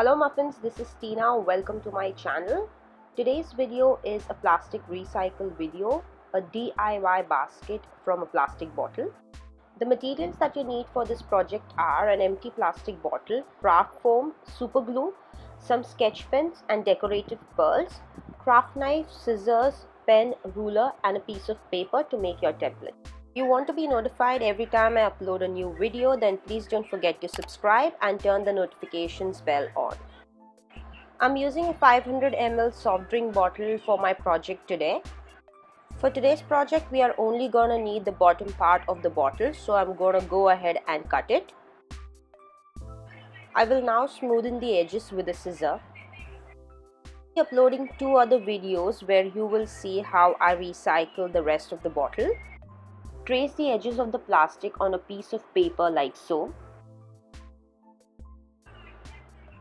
Hello muffins, this is Tina. Welcome to my channel. Today's video is a plastic recycle video, a DIY basket from a plastic bottle. The materials that you need for this project are an empty plastic bottle, craft foam, super glue, some sketch pens and decorative pearls, craft knife, scissors, pen, ruler and a piece of paper to make your template. If you want to be notified every time I upload a new video, then please don't forget to subscribe and turn the notifications bell on. I'm using a 500 ml soft drink bottle for my project today. For today's project, we are only gonna need the bottom part of the bottle, so I'm gonna go ahead and cut it. I will now smoothen the edges with a scissor. I'm uploading 2 other videos where you will see how I recycle the rest of the bottle. Trace the edges of the plastic on a piece of paper like so.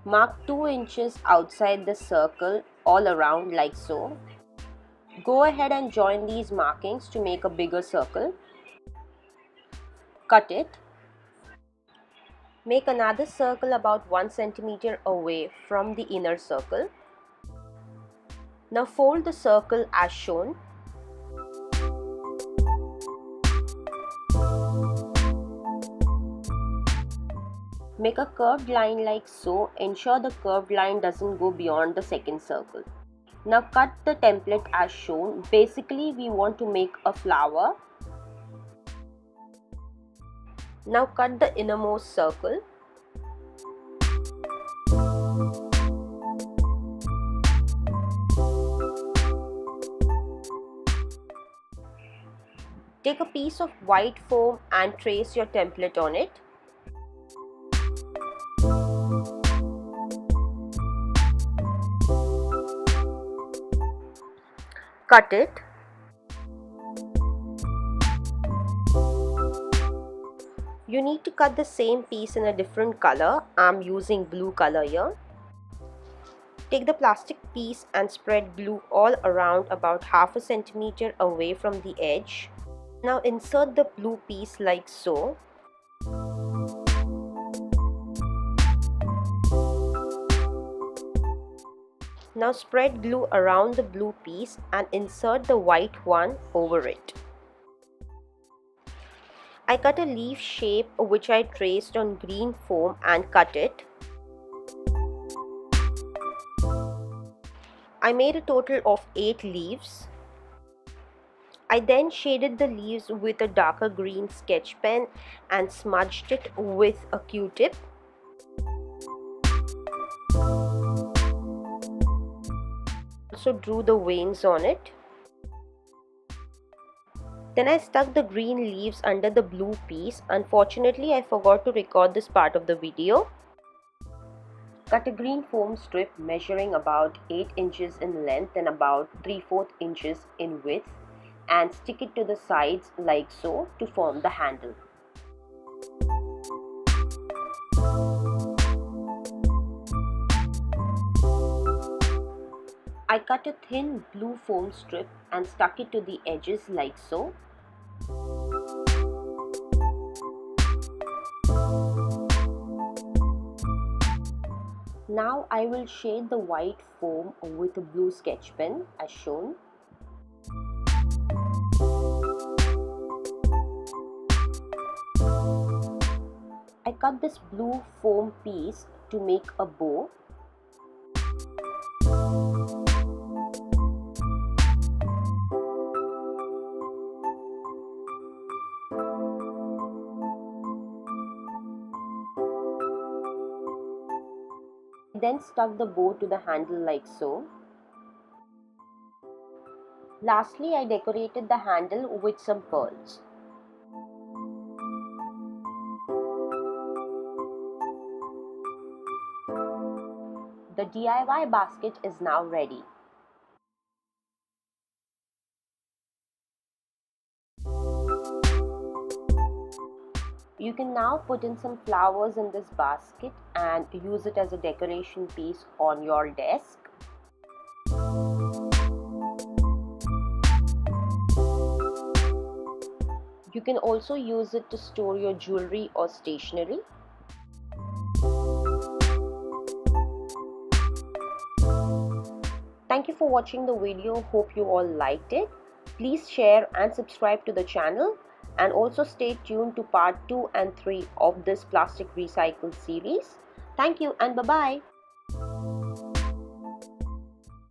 Mark 2 inches outside the circle all around like so. Go ahead and join these markings to make a bigger circle. Cut it. Make another circle about 1 centimeter away from the inner circle. Now fold the circle as shown. Make a curved line like so. Ensure the curved line doesn't go beyond the second circle. Now cut the template as shown. Basically, we want to make a flower. Now cut the innermost circle. Take a piece of white foam and trace your template on it. Cut it. You need to cut the same piece in a different color. I'm using blue color here. Take the plastic piece and spread glue all around about half a centimeter away from the edge. Now insert the blue piece like so. Now spread glue around the blue piece and insert the white one over it. I cut a leaf shape which I traced on green foam and cut it. I made a total of 8 leaves. I then shaded the leaves with a darker green sketch pen and smudged it with a Q-tip. Also drew the veins on it. Then I stuck the green leaves under the blue piece. Unfortunately, I forgot to record this part of the video. Cut a green foam strip measuring about 8 inches in length and about 3/4 inches in width and stick it to the sides like so to form the handle. I cut a thin blue foam strip and stuck it to the edges like so. Now I will shade the white foam with a blue sketch pen as shown. I cut this blue foam piece to make a bow. Then stuck the bow to the handle like so. Lastly, I decorated the handle with some pearls. The DIY basket is now ready. You can now put in some flowers in this basket and use it as a decoration piece on your desk. You can also use it to store your jewelry or stationery. Thank you for watching the video. Hope you all liked it. Please share and subscribe to the channel, and also stay tuned to part 2 and 3 of this plastic recycle series. Thank you and bye-bye.